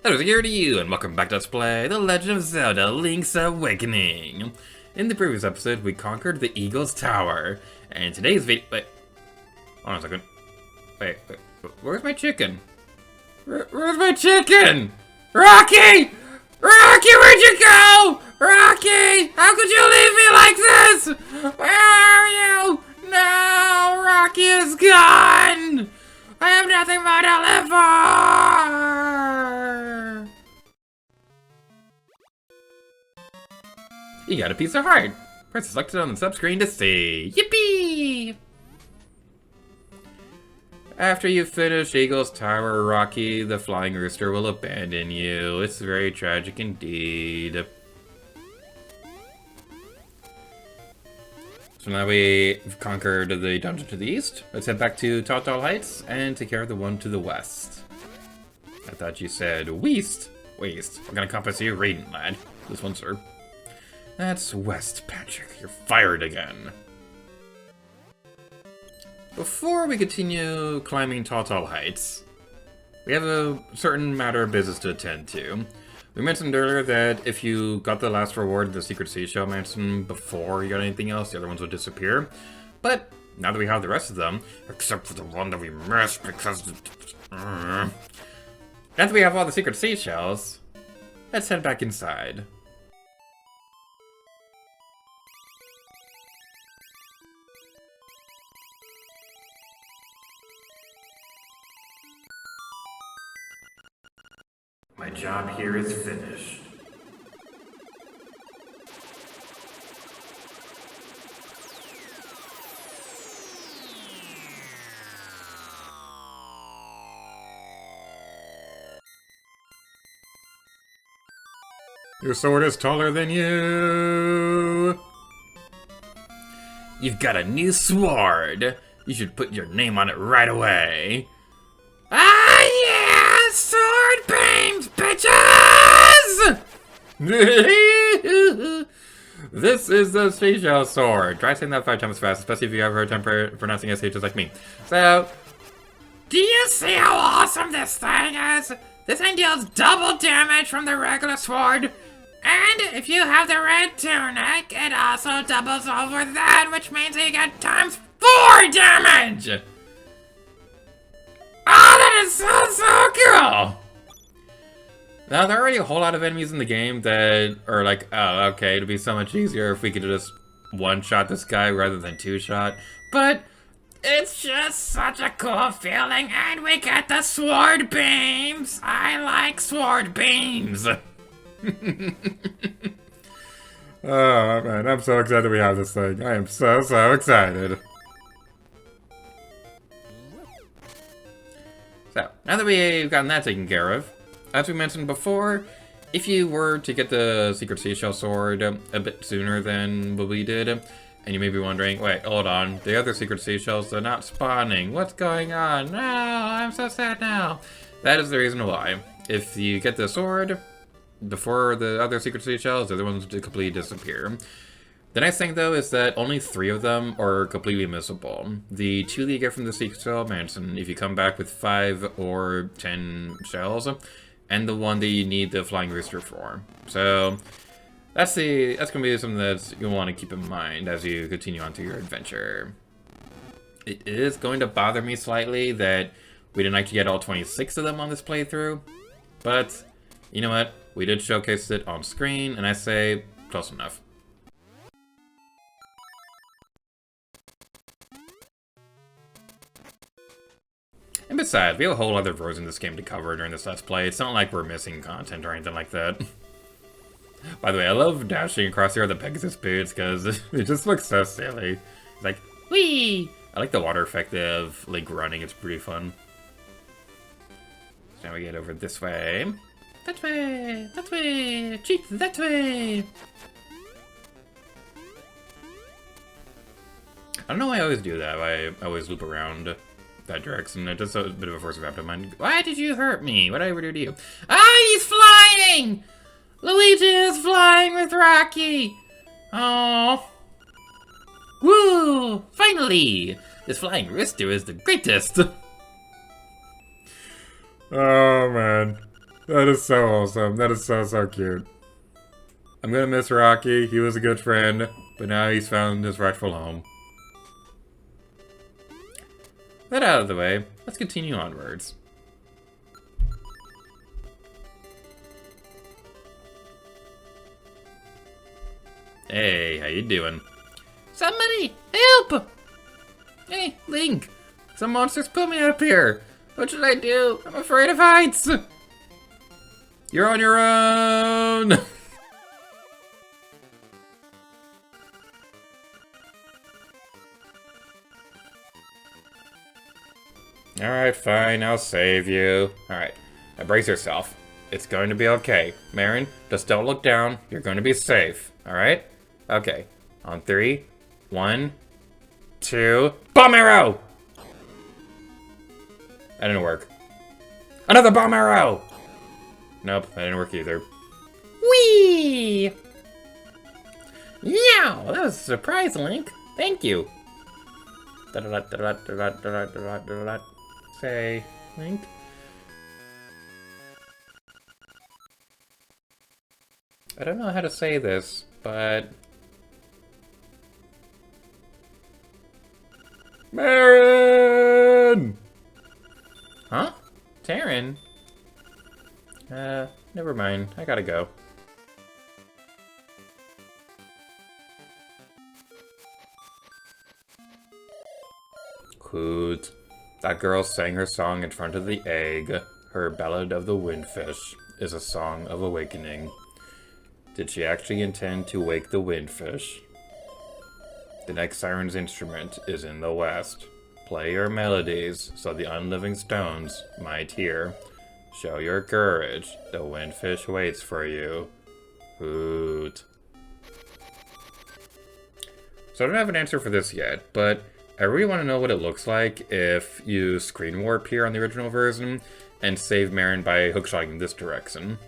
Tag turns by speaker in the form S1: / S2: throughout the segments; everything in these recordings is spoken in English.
S1: Hello here to you, and welcome back to Let's Play The Legend of Zelda Link's Awakening. In the previous episode, we conquered the Eagle's Tower, and in today's video— wait, hold on a second. Wait, where's my chicken? Where's my chicken? Rocky! Rocky, where'd you go? Rocky! How could you leave me like this? Where are you? No! Rocky is gone! I have nothing more to live for! You got a piece of heart. Press select it on the sub-screen to see. Yippee! After you finish Eagle's Tower, Rocky, the Flying Rooster, will abandon you. It's very tragic indeed. So now we've conquered the dungeon to the east. Let's head back to Tall Heights and take care of the one to the west. I thought you said west. Waste. What kind of compass are you reading, lad? This one, sir. That's west, Patrick. You're fired again. Before we continue climbing Tall Heights, we have a certain matter of business to attend to. We mentioned earlier that if you got the last reward of the Secret Seashell Mansion before you got anything else, the other ones would disappear. But now that we have the rest of them, except for the one that we missed because... now that we have all the Secret Seashells, let's head back inside. My job here is finished. Your sword is taller than you. You've got a new sword. You should put your name on it right away. Ah, yeah! Sword beams, bitches! This is the Seashell sword. Try saying that 5 times fast, especially if you have a hard time pronouncing SH just like me. So, do you see how awesome this thing is? This thing deals double damage from the regular sword. And if you have the red tunic, it also doubles over that, which means you get times 4 damage! Oh, that is so cool! Now, there are already a whole lot of enemies in the game that are like, oh, okay, it'd be so much easier if we could just one-shot this guy rather than two-shot. But it's just such a cool feeling, and we get the sword beams! I like sword beams! Oh, man, I'm so excited we have this thing. I am so excited. So, now that we've gotten that taken care of, as we mentioned before, if you were to get the Secret Seashell Sword a bit sooner than what we did, and you may be wondering, wait, hold on, the other Secret Seashells, they're not spawning. What's going on? No, I'm so sad now. That is the reason why. If you get the sword before the other Secret Seashells, the other ones completely disappear. The nice thing, though, is that only 3 of them are completely missable. The 2 that you get from the Seashell Mansion, if you come back with 5 or 10 shells, and the one that you need the Flying Rooster for. So, that's gonna be something that you'll want to keep in mind as you continue on to your adventure. It is going to bother me slightly that we didn't actually get all 26 of them on this playthrough, but you know what? We did showcase it on screen, and I say, close enough. And besides, we have a whole other version of this game to cover during this Let's Play. It's not like we're missing content or anything like that. By the way, I love dashing across here with the Pegasus boots, because it just looks so silly. It's like, whee! I like the water effect of Link running, it's pretty fun. So now we get over this way. That way, cheat that way. I don't know why I always do that. I always loop around that direction. It's just a bit of a force of habit of mine. Why did you hurt me? What did I ever do to you? Ah, he's flying! Luigi is flying with Rocky! Oh. Woo! Woohoo! Finally! This flying rooster is the greatest! Oh man. That is so awesome. That is so cute. I'm gonna miss Rocky. He was a good friend, but now he's found his rightful home. That out of the way, let's continue onwards. Hey, how you doing? Somebody, help! Hey, Link! Some monsters put me up here! What should I do? I'm afraid of heights! You're on your own! Alright, fine, I'll save you. Alright, now brace yourself. It's going to be okay. Marin, just don't look down. You're going to be safe. Alright? Okay. On 3, 1, 2... Bomb arrow! That didn't work. Another bomb arrow! Nope, that didn't work either. Whee! Yeah, that was a surprise, Link. Thank you. Say, Link. I don't know how to say this, but... Marin! Huh? Taryn? Never mind. I gotta go. Coot. That girl sang her song in front of the egg. Her Ballad of the Windfish is a song of awakening. Did she actually intend to wake the windfish? The next siren's instrument is in the west. Play your melodies so the unliving stones might hear. Show your courage. The windfish waits for you. Hoot. So I don't have an answer for this yet, but I really want to know what it looks like if you screen warp here on the original version and save Marin by hookshotting this direction.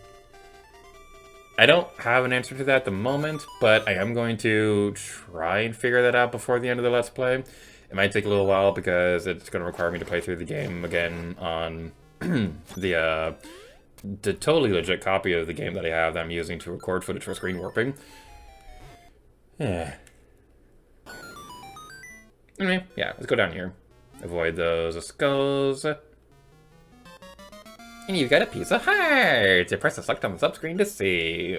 S1: I don't have an answer to that at the moment, but I am going to try and figure that out before the end of the Let's Play. It might take a little while because it's going to require me to play through the game again on the totally legit copy of the game that I have that I'm using to record footage for screen warping. Yeah. Anyway, yeah, let's go down here. Avoid those skulls. And you've got a piece of heart! You press the select on the sub-screen to see.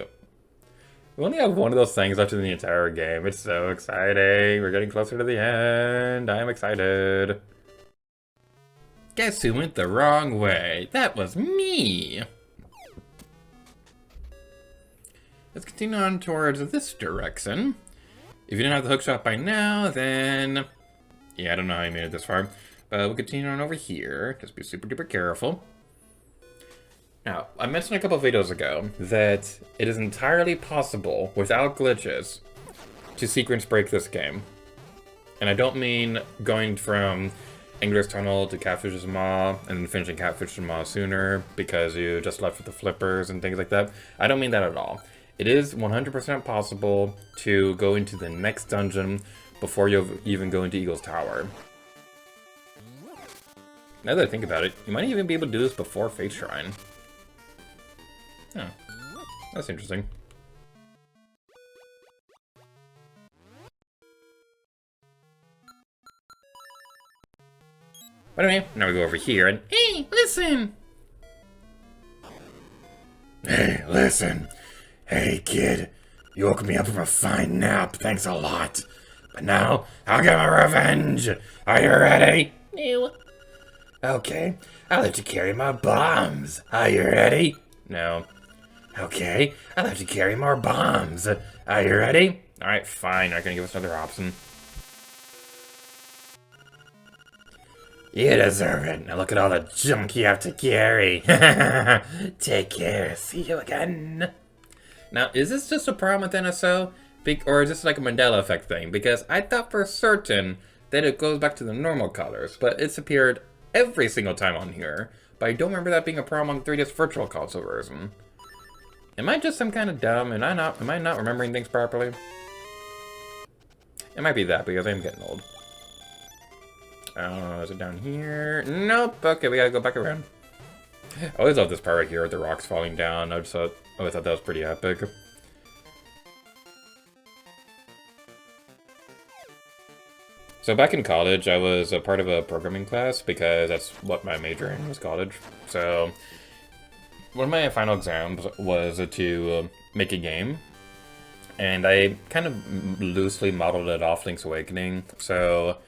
S1: We only have one of those things left in the entire game. It's so exciting. We're getting closer to the end. I'm excited. Guess who went the wrong way? That was me! Let's continue on towards this direction. If you didn't have the hookshot by now, then... yeah, I don't know how you made it this far. But we'll continue on over here. Just be super duper careful. Now, I mentioned a couple of videos ago that it is entirely possible, without glitches, to sequence break this game. And I don't mean going from Angler's Tunnel to Catfish's Maw, and then finishing Catfish's Maw sooner because you just left with the flippers and things like that. I don't mean that at all. It is 100% possible to go into the next dungeon before you even go into Eagle's Tower. Now that I think about it, you might even be able to do this before Fate Shrine. Oh, that's interesting. But anyway, now we go over here and... hey, listen! Hey, listen. Hey, kid. You woke me up from a fine nap. Thanks a lot. But now, I'll get my revenge. Are you ready? No. Okay, I'll let you carry my bombs. Are you ready? No. Okay, I'll have to carry more bombs. Are you ready? Alright, fine. You're not gonna give us another option. You deserve it. Now look at all the junk you have to carry. Take care. See you again. Now, is this just a problem with NSO? Or is this like a Mandela effect thing? Because I thought for certain that it goes back to the normal colors, but it's appeared every single time on here. But I don't remember that being a problem on the 3DS Virtual Console version. Am I just some kind of dumb? Am I not remembering things properly? It might be that because I'm getting old. Is it down here? Nope. Okay, we gotta go back around. I always love this part right here with the rocks falling down. I always thought that was pretty epic. So back in college, I was a part of a programming class because that's what my major in was college. So one of my final exams was to make a game. And I kind of loosely modeled it off Link's Awakening. So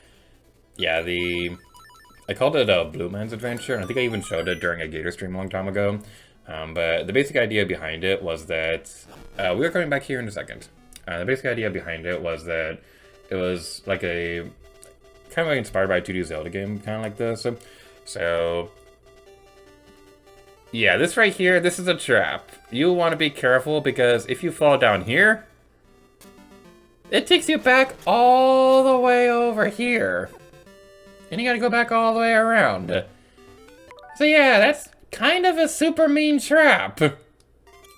S1: yeah, I called it a Blue Man's Adventure, and I think I even showed it during a Gator stream a long time ago. But the basic idea behind it was that, we are coming back here in a second. The basic idea behind it was that it was like a, kind of like inspired by a 2D Zelda game, kind of like this. So, yeah, this right here, this is a trap. You want to be careful because if you fall down here, it takes you back all the way over here. And you gotta go back all the way around. So yeah, that's kind of a super mean trap.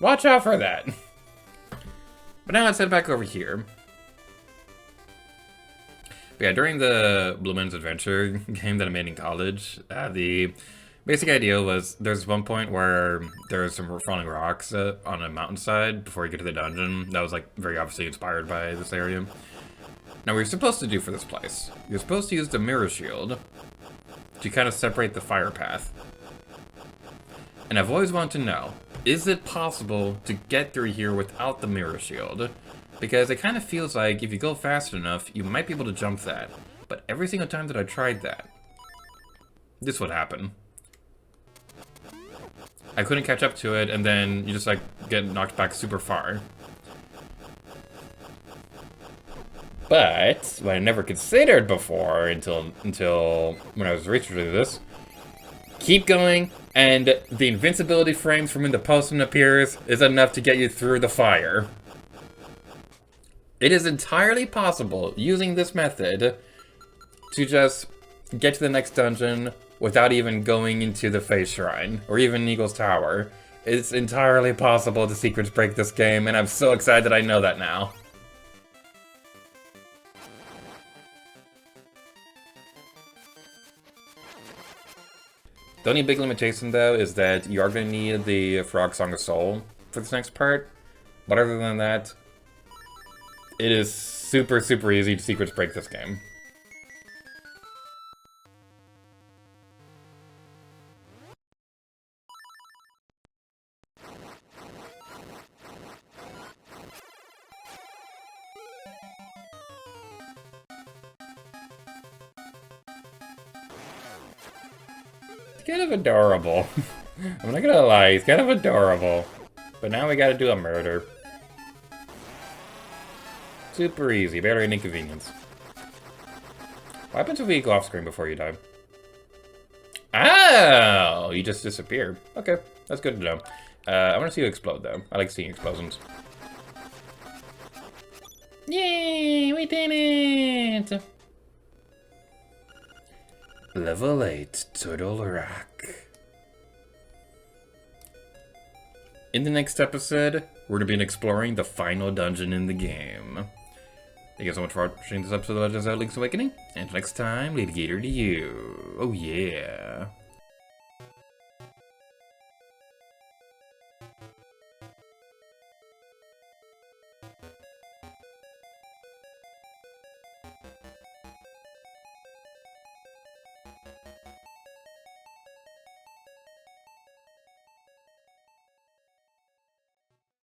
S1: Watch out for that. But now let's head back over here. But yeah, during the Blue Man's Adventure game that I made in college, the basic idea was there's one point where there's some falling rocks on a mountainside before you get to the dungeon. That was like very obviously inspired by this area. Now, what you're supposed to do for this place, you're supposed to use the mirror shield to kind of separate the fire path. And I've always wanted to know, is it possible to get through here without the mirror shield? Because it kind of feels like if you go fast enough, you might be able to jump that. But every single time that I tried that, this would happen. I couldn't catch up to it, and then you just like get knocked back super far. But what I never considered before until when I was researching this, keep going, and the invincibility frames from when the postman appears is enough to get you through the fire. It is entirely possible, using this method, to just get to the next dungeon without even going into the Face Shrine, or even Eagle's Tower. It's entirely possible to secrets break this game, and I'm so excited that I know that now. The only big limitation, though, is that you are going to need the Frog Song of Soul for this next part. But other than that, it is super, super easy to secrets break this game. It's kind of adorable. I'm not gonna lie, it's kind of adorable. But now we gotta do a murder. Super easy, barely an inconvenience. What happens if we go off screen before you die? Oh, you just disappeared. Okay, that's good to know. I want to see you explode, though. I like seeing explosions. Yay, we did it! Level 8, Turtle Rock. In the next episode, we're going to be exploring the final dungeon in the game. Thank you so much for watching this episode of Legends of Zelda Link's Awakening. And next time, Lady Gator to you. Oh yeah.